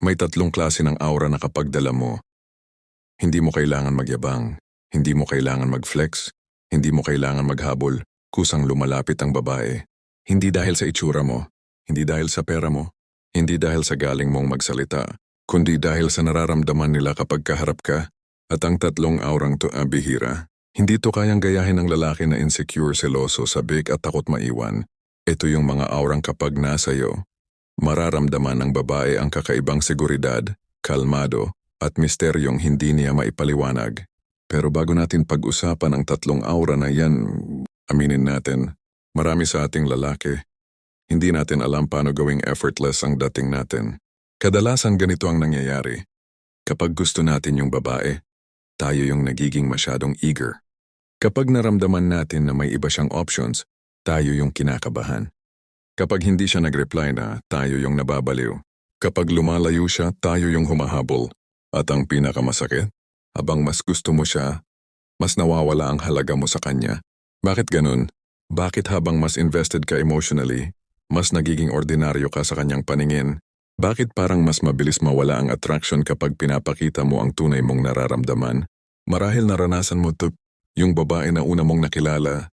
May tatlong klase ng aura na kapag dala mo, hindi mo kailangan magyabang, hindi mo kailangan mag-flex, hindi mo kailangan maghabol, kusang lumalapit ang babae. Hindi dahil sa itsura mo, hindi dahil sa pera mo, hindi dahil sa galing mong magsalita, kundi dahil sa nararamdaman nila kapag kaharap ka. At ang tatlong aurang to bihira. Hindi to kayang gayahin ng lalaki na insecure, seloso, sabik at takot maiwan. Ito yung mga aurang kapag nasa iyo, mararamdaman ng babae ang kakaibang seguridad, kalmado, at misteryong hindi niya maipaliwanag. Pero bago natin pag-usapan ang tatlong aura na yan, aminin natin, marami sa ating lalaki, hindi natin alam paano gawing effortless ang dating natin. Kadalasan ganito ang nangyayari. Kapag gusto natin yung babae, tayo yung nagiging masyadong eager. Kapag naramdaman natin na may iba siyang options, tayo yung kinakabahan. Kapag hindi siya nag-reply na, tayo yung nababaliw. Kapag lumalayo siya, tayo yung humahabol. At ang pinakamasakit, habang mas gusto mo siya, mas nawawala ang halaga mo sa kanya. Bakit ganun? Bakit habang mas invested ka emotionally, mas nagiging ordinaryo ka sa kanyang paningin? Bakit parang mas mabilis mawala ang attraction kapag pinapakita mo ang tunay mong nararamdaman? Marahil naranasan mo to, yung babae na una mong nakilala,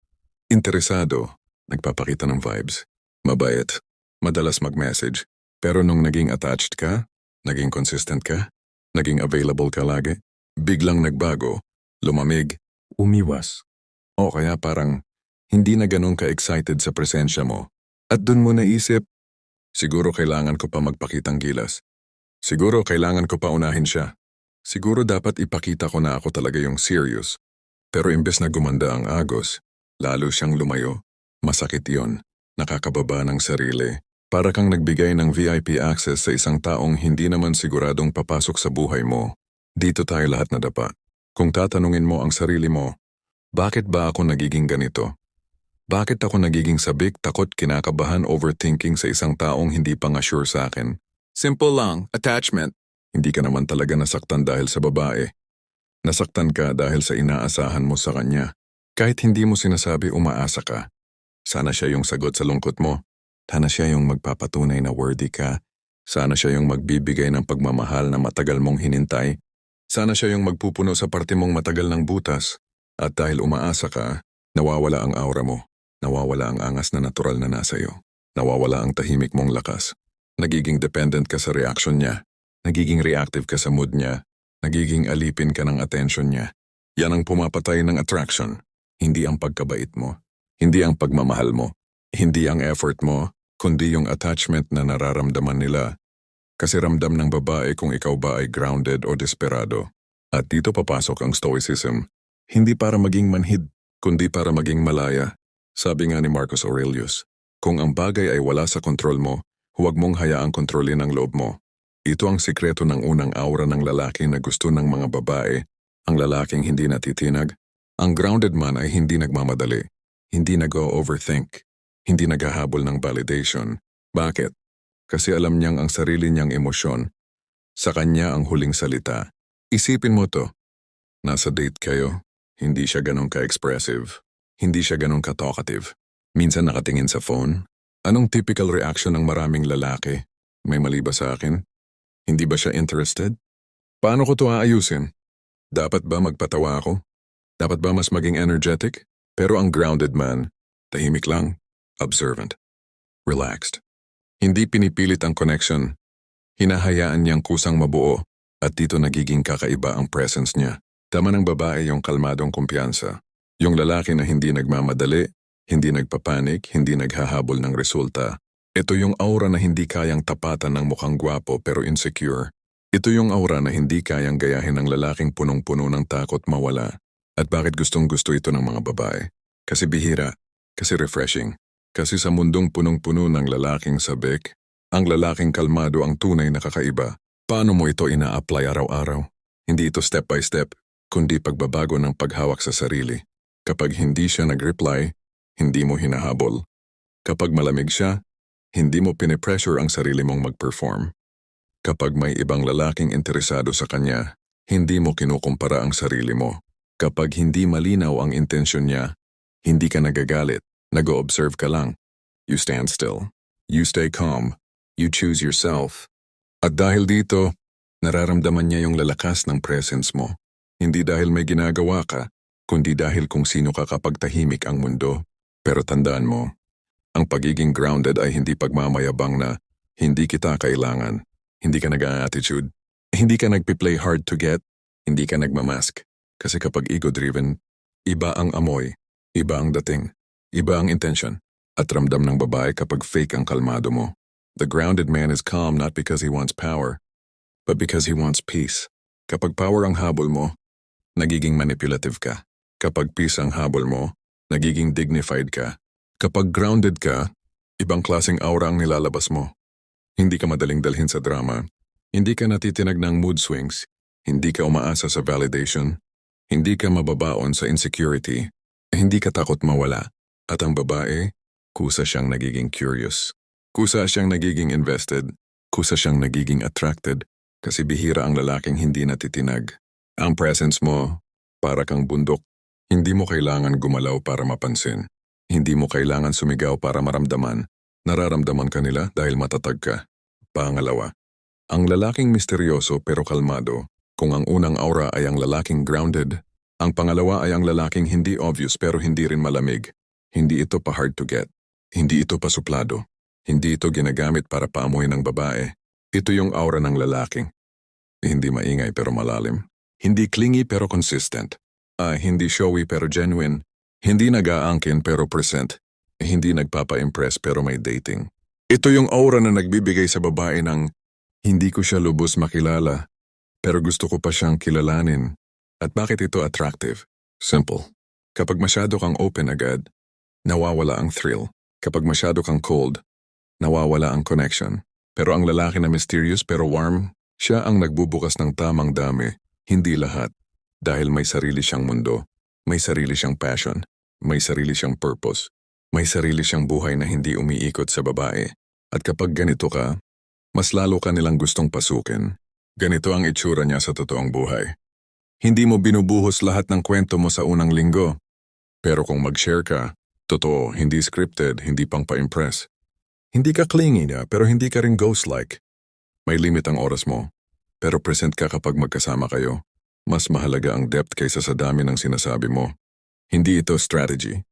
interesado, nagpapakita ng vibes, mabait, madalas mag-message, pero nung naging attached ka, naging consistent ka, naging available ka lagi, biglang nagbago, lumamig, umiwas. O kaya parang hindi na ganun ka-excited sa presensya mo. At dun mo naisip, siguro kailangan ko pa magpakitang gilas. Siguro kailangan ko pa unahin siya. Siguro dapat ipakita ko na ako talaga yung serious. Pero imbes na gumanda ang agos, lalo siyang lumayo. Masakit yon. Nakakababa ng sarili. Para kang nagbigay ng VIP access sa isang taong hindi naman siguradong papasok sa buhay mo. Dito tayo lahat nadapa. Kung tatanungin mo ang sarili mo, bakit ba ako nagiging ganito? Bakit ako nagiging sabik, takot, kinakabahan, overthinking sa isang taong hindi pa nga sure sa akin? Simple lang, attachment. Hindi ka naman talaga nasaktan dahil sa babae. Nasaktan ka dahil sa inaasahan mo sa kanya. Kahit hindi mo sinasabi, umaasa ka. Sana siya yung sagot sa lungkot mo. Sana siya yung magpapatunay na worthy ka. Sana siya yung magbibigay ng pagmamahal na matagal mong hinintay. Sana siya yung magpupuno sa parte mong matagal ng butas. At dahil umaasa ka, nawawala ang aura mo. Nawawala ang angas na natural na nasa iyo. Nawawala ang tahimik mong lakas. Nagiging dependent ka sa reaction niya. Nagiging reactive ka sa mood niya. Nagiging alipin ka ng attention niya. Yan ang pumapatay ng attraction. Hindi ang pagkabait mo. Hindi ang pagmamahal mo. Hindi ang effort mo, kundi yung attachment na nararamdaman nila. Kasi ramdam ng babae kung ikaw ba ay grounded o desperado. At dito papasok ang stoicism. Hindi para maging manhid, kundi para maging malaya. Sabi nga ni Marcus Aurelius, kung ang bagay ay wala sa kontrol mo, huwag mong hayaang kontrolin ang loob mo. Ito ang sikreto ng unang aura ng lalaki na gusto ng mga babae, ang lalaking hindi natitinag. Ang grounded man ay hindi nagmamadali, hindi nag-overthink, hindi naghahabol ng validation. Bakit? Kasi alam niyang ang sarili niyang emosyon. Sa kanya ang huling salita. Isipin mo to, nasa date kayo, hindi siya ganun ka-expressive. Hindi siya ganun ka-talkative. Minsan nakatingin sa phone. Anong typical reaction ng maraming lalaki? May mali ba sa akin? Hindi ba siya interested? Paano ko to aayusin? Dapat ba magpatawa ako? Dapat ba mas maging energetic? Pero ang grounded man, tahimik lang, observant, relaxed. Hindi pinipilit ang connection. Hinahayaan niyang kusang mabuo at dito nagiging kakaiba ang presence niya. Tama ng babae yung kalmadong kumpiyansa. Yung lalaki na hindi nagmamadali, hindi nagpapanik, hindi naghahabol ng resulta. Ito yung aura na hindi kayang tapatan ng mukhang gwapo pero insecure. Ito yung aura na hindi kayang gayahin ng lalaking punong-puno ng takot mawala. At bakit gustong-gusto ito ng mga babae? Kasi bihira, kasi refreshing. Kasi sa mundong punong-puno ng lalaking sabik, ang lalaking kalmado ang tunay na kakaiba. Paano mo ito ina-apply araw-araw? Hindi ito step by step, kundi pagbabago ng paghawak sa sarili. Kapag hindi siya nag-reply, hindi mo hinahabol. Kapag malamig siya, hindi mo pinipressure ang sarili mong mag-perform. Kapag may ibang lalaking interesado sa kanya, hindi mo kinukumpara ang sarili mo. Kapag hindi malinaw ang intensyon niya, hindi ka nagagalit, nag-o-observe ka lang. You stand still. You stay calm. You choose yourself. At dahil dito, nararamdaman niya yung lalakas ng presence mo. Hindi dahil may ginagawa ka, kundi dahil kung sino ka kapag tahimik ang mundo. Pero tandaan mo, ang pagiging grounded ay hindi pagmamayabang na hindi kita kailangan. Hindi ka nag-a-attitude. Hindi ka nagpi-play hard to get. Hindi ka nagmamask. Kasi kapag ego-driven, iba ang amoy, iba ang dating, iba ang intention. At ramdam ng babae kapag fake ang kalmado mo. The grounded man is calm not because he wants power, but because he wants peace. Kapag power ang habol mo, nagiging manipulative ka. Kapag peace ang habol mo, nagiging dignified ka. Kapag grounded ka, ibang klaseng aura ang nilalabas mo. Hindi ka madaling dalhin sa drama. Hindi ka natitinag ng mood swings. Hindi ka umaasa sa validation. Hindi ka mababaon sa insecurity. Hindi ka takot mawala. At ang babae, kusa siyang nagiging curious. Kusa siyang nagiging invested. Kusa siyang nagiging attracted. Kasi bihira ang lalaking hindi natitinag. Ang presence mo, para kang bundok. Hindi mo kailangan gumalaw para mapansin. Hindi mo kailangan sumigaw para maramdaman. Nararamdaman ka nila dahil matatag ka. Pangalawa, ang lalaking misteryoso pero kalmado. Kung ang unang aura ay ang lalaking grounded, ang pangalawa ay ang lalaking hindi obvious pero hindi rin malamig. Hindi ito pa hard to get. Hindi ito pa suplado. Hindi ito ginagamit para paamoy ng babae. Ito yung aura ng lalaking. Hindi maingay pero malalim. Hindi clingy pero consistent. Hindi showy pero genuine. Hindi nag-aangkin pero present. Hindi nagpapa-impress pero may dating. Ito yung aura na nagbibigay sa babae ng hindi ko siya lubos makilala, pero gusto ko pa siyang kilalanin. At bakit ito attractive? Simple. Kapag masyado kang open agad, nawawala ang thrill. Kapag masyado kang cold, nawawala ang connection. Pero ang lalaki na mysterious pero warm, siya ang nagbubukas ng tamang dami, hindi lahat. Dahil may sarili siyang mundo, may sarili siyang passion, may sarili siyang purpose, may sarili siyang buhay na hindi umiikot sa babae. At kapag ganito ka, mas lalo ka nilang gustong pasukin. Ganito ang itsura niya sa totoong buhay. Hindi mo binubuhos lahat ng kwento mo sa unang linggo. Pero kung mag-share ka, totoo, hindi scripted, hindi pang pa-impress. Hindi ka clingy na pero hindi ka rin ghost-like. May limit ang oras mo, pero present ka kapag magkasama kayo. Mas mahalaga ang depth kaysa sa dami ng sinasabi mo. Hindi ito strategy.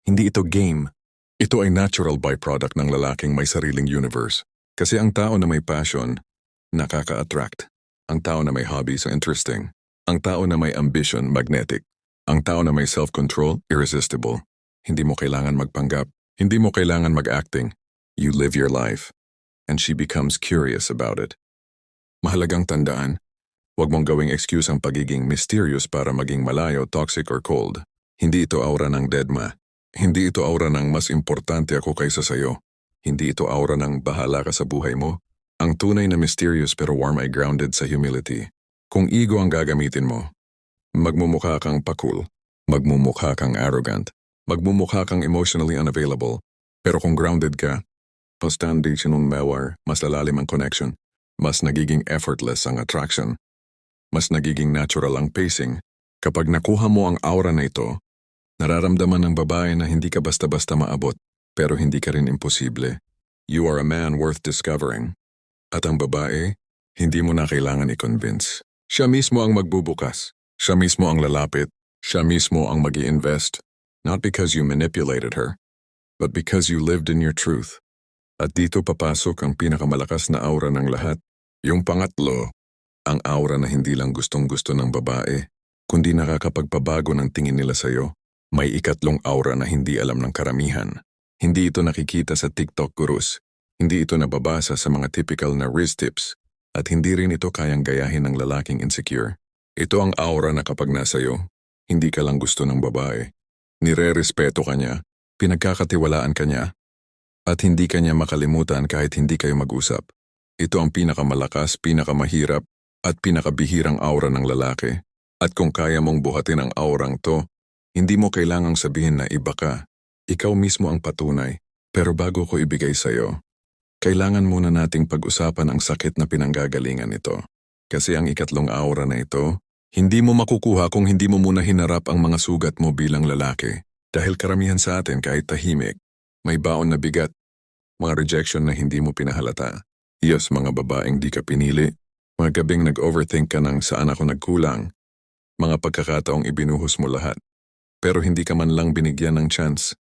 Hindi ito game. Ito ay natural byproduct ng lalaking may sariling universe. Kasi ang tao na may passion, nakaka-attract. Ang tao na may hobbies, interesting. Ang tao na may ambition, magnetic. Ang tao na may self-control, irresistible. Hindi mo kailangan magpanggap. Hindi mo kailangan mag-acting. You live your life. And she becomes curious about it. Mahalagang tandaan, huwag mong gawing excuse ang pagiging mysterious para maging malayo, toxic or cold. Hindi ito aura ng deadma. Hindi ito aura ng mas importante ako kaysa sayo. Hindi ito aura ng bahala ka sa buhay mo. Ang tunay na mysterious pero warm ay grounded sa humility. Kung ego ang gagamitin mo, magmumukha kang pa-cool, magmumukha kang arrogant, magmumukha kang emotionally unavailable. Pero kung grounded ka, foundation ng mawar, mas lalalim ang connection, mas nagiging effortless ang attraction. Mas nagiging natural ang pacing. Kapag nakuha mo ang aura na ito, nararamdaman ng babae na hindi ka basta-basta maabot, pero hindi ka rin imposible. You are a man worth discovering. At ang babae, hindi mo na kailangan i-convince. Siya mismo ang magbubukas. Siya mismo ang lalapit. Siya mismo ang mag-i-invest. Not because you manipulated her, but because you lived in your truth. At dito papasok ang pinakamalakas na aura ng lahat. Yung pangatlo, ang aura na hindi lang gustong-gusto ng babae, kundi nakakapagpabago ng tingin nila sa'yo. May ikatlong aura na hindi alam ng karamihan. Hindi ito nakikita sa TikTok gurus. Hindi ito nababasa sa mga typical na Riz tips. At hindi rin ito kayang gayahin ng lalaking insecure. Ito ang aura na kapag nasa'yo, hindi ka lang gusto ng babae. Nire-respeto ka niya, pinagkakatiwalaan ka niya, at hindi ka niya makalimutan kahit hindi kayo mag-usap. Ito ang pinakamalakas, pinakamahirap, at pinakabihirang aura ng lalaki. At kung kaya mong buhatin ang aurang to, hindi mo kailangang sabihin na iba ka. Ikaw mismo ang patunay. Pero bago ko ibigay sa'yo, kailangan muna nating pag-usapan ang sakit na pinanggagalingan nito. Kasi ang ikatlong aura na ito, hindi mo makukuha kung hindi mo muna hinarap ang mga sugat mo bilang lalaki. Dahil karamihan sa atin kahit tahimik, may baon na bigat, mga rejection na hindi mo pinahalata, Yes, mga babaeng di ka pinili. Mga gabing nag-overthink ka ng saan ako nagkulang. Mga pagkakataong ibinuhos mo lahat. Pero hindi ka man lang binigyan ng chance.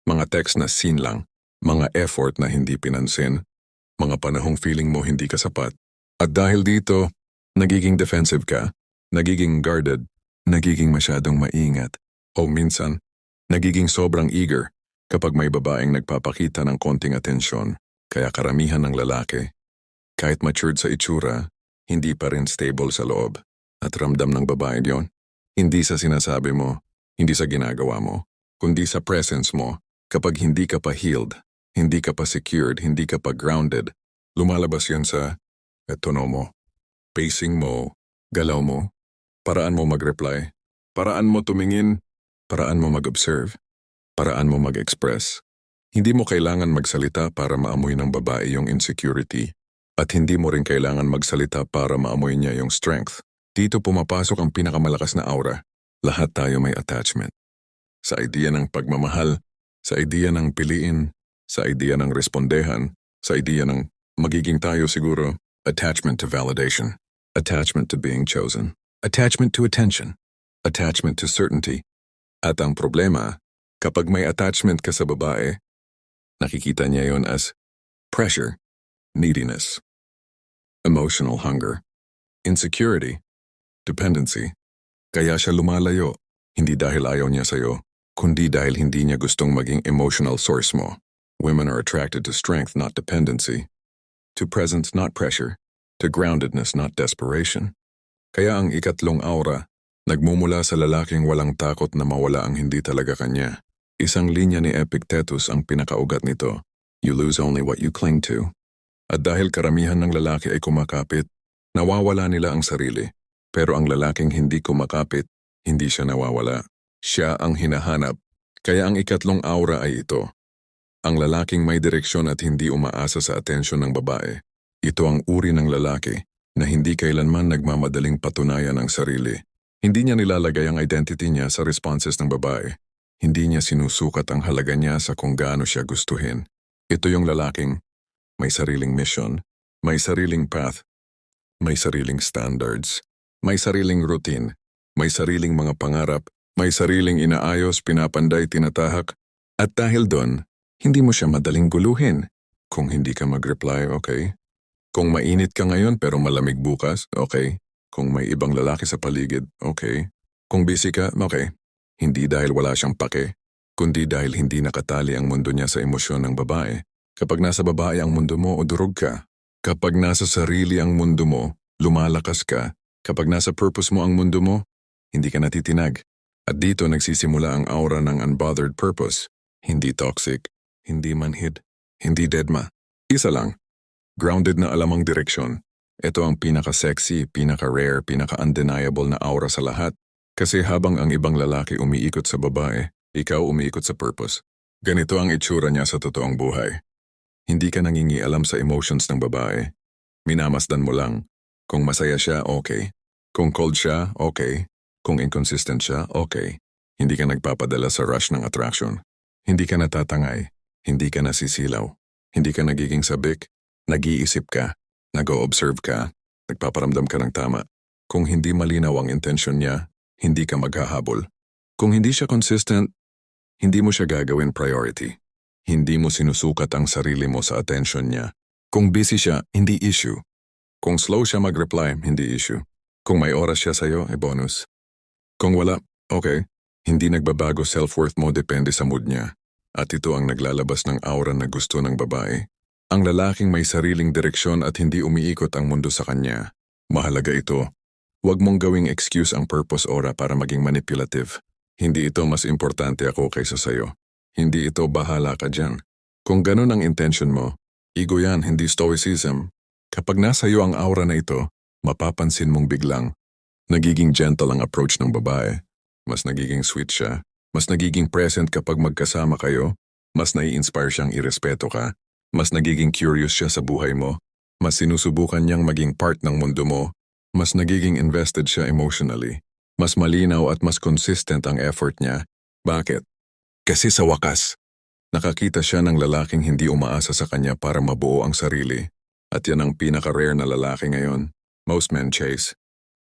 Mga text na scene lang. Mga effort na hindi pinansin. Mga panahong feeling mo hindi ka sapat. At dahil dito, nagiging defensive ka. Nagiging guarded. Nagiging masyadong maingat. O minsan, nagiging sobrang eager kapag may babaeng nagpapakita ng konting atensyon. Kaya karamihan ng lalaki, kahit matured sa itsura, hindi pa rin stable sa loob. At ramdam ng babae yon. Hindi sa sinasabi mo, hindi sa ginagawa mo, kundi sa presence mo. Kapag hindi ka pa healed, hindi ka pa secured, hindi ka pa grounded, lumalabas yan sa tono mo, pacing mo, galaw mo, paraan mo mag-reply, paraan mo tumingin, paraan mo mag-observe, paraan mo mag-express. Hindi mo kailangan magsalita para maamoy ng babae yung insecurity. At hindi mo rin kailangan magsalita para maamoy niya yung strength. Dito pumapasok ang pinakamalakas na aura. Lahat tayo may attachment. Sa idea ng pagmamahal, sa idea ng piliin, sa idea ng respondehan, sa idea ng magiging tayo siguro. Attachment to validation. Attachment to being chosen. Attachment to attention. Attachment to certainty. At ang problema, kapag may attachment ka sa babae, nakikita niya yon as pressure, neediness, emotional hunger, insecurity, dependency. Kaya siya lumalayo, hindi dahil ayaw niya sa'yo, kundi dahil hindi niya gustong maging emotional source mo. Women are attracted to strength, not dependency, to presence, not pressure, to groundedness, not desperation. Kaya ang ikatlong aura, nagmumula sa lalaking walang takot na mawala ang hindi talaga kanya. Isang linya ni Epictetus ang pinakaugat nito. You lose only what you cling to. At dahil karamihan ng lalaki ay kumakapit, nawawala nila ang sarili. Pero ang lalaking hindi kumakapit, hindi siya nawawala. Siya ang hinahanap. Kaya ang ikatlong aura ay ito. Ang lalaking may direksyon at hindi umaasa sa atensyon ng babae. Ito ang uri ng lalaki na hindi kailanman nagmamadaling patunayan ang sarili. Hindi niya nilalagay ang identity niya sa responses ng babae. Hindi niya sinusukat ang halaga niya sa kung gaano siya gustuhin. Ito yung lalaking may sariling mission, may sariling path, may sariling standards, may sariling routine, may sariling mga pangarap, may sariling inaayos, pinapanday, tinatahak. At dahil doon, hindi mo siya madaling guluhin. Kung hindi ka mag-reply, okay. Kung mainit ka ngayon pero malamig bukas, okay. Kung may ibang lalaki sa paligid, okay. Kung busy ka, okay. Hindi dahil wala siyang pake, kundi dahil hindi nakatali ang mundo niya sa emosyon ng babae. Kapag nasa babae ang mundo mo o durog ka. Kapag nasa sarili ang mundo mo, lumalakas ka. Kapag nasa purpose mo ang mundo mo, hindi ka natitinag. At dito nagsisimula ang aura ng unbothered purpose. Hindi toxic, hindi manhid, hindi deadma. Isa lang, grounded na alam ang direksyon. Ito ang pinaka-sexy, pinaka-rare, pinaka-undeniable na aura sa lahat. Kasi habang ang ibang lalaki umiikot sa babae, ikaw umiikot sa purpose. Ganito ang itsura niya sa totoong buhay. Hindi ka nangingialam sa emotions ng babae. Minamasdan mo lang. Kung masaya siya, okay. Kung cold siya, okay. Kung inconsistent siya, okay. Hindi ka nagpapadala sa rush ng attraction. Hindi ka natatangay. Hindi ka nasisilaw. Hindi ka nagiging sabik. Nag-iisip ka. Nag-o-observe ka. Nagpaparamdam ka ng tama. Kung hindi malinaw ang intention niya, hindi ka maghahabol. Kung hindi siya consistent, hindi mo siya gagawin priority. Hindi mo sinusukat ang sarili mo sa attention niya. Kung busy siya, hindi issue. Kung slow siya mag-reply, hindi issue. Kung may oras siya sa'yo, bonus. Kung wala, okay. Hindi nagbabago self-worth mo depende sa mood niya. At ito ang naglalabas ng aura na gusto ng babae. Ang lalaking may sariling direksyon at hindi umiikot ang mundo sa kanya. Mahalaga ito. Huwag mong gawing excuse ang purpose aura para maging manipulative. Hindi ito mas importante ako kaysa sayo. Hindi ito bahala ka dyan. Kung ganun ang intention mo, ego yan, hindi stoicism. Kapag nasa iyo ang aura na ito, mapapansin mong biglang, nagiging gentle ang approach ng babae. Mas nagiging sweet siya. Mas nagiging present kapag magkasama kayo. Mas nai-inspire siyang irespeto ka. Mas nagiging curious siya sa buhay mo. Mas sinusubukan niyang maging part ng mundo mo. Mas nagiging invested siya emotionally. Mas malinaw at mas consistent ang effort niya. Bakit? Kasi sa wakas, nakakita siya ng lalaking hindi umaasa sa kanya para mabuo ang sarili. At yan ang pinaka-rare na lalaki ngayon. Most men chase.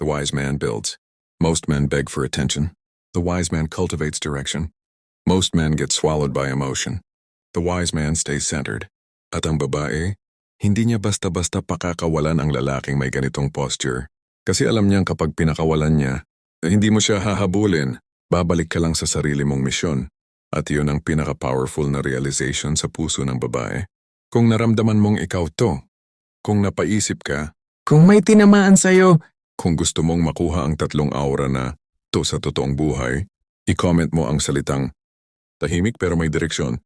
The wise man builds. Most men beg for attention. The wise man cultivates direction. Most men get swallowed by emotion. The wise man stays centered. At ang babae, hindi niya basta-basta pakakawalan ang lalaking may ganitong posture. Kasi alam niyang kapag pinakawalan niya, hindi mo siya hahabulin. Babalik ka lang sa sarili mong misyon. At yun ang pinaka-powerful na realization sa puso ng babae. Kung naramdaman mong ikaw to, kung napaisip ka, Kung may tinamaan sa'yo, kung gusto mong makuha ang tatlong aura na to sa totoong buhay, i-comment mo ang salitang tahimik pero may direksyon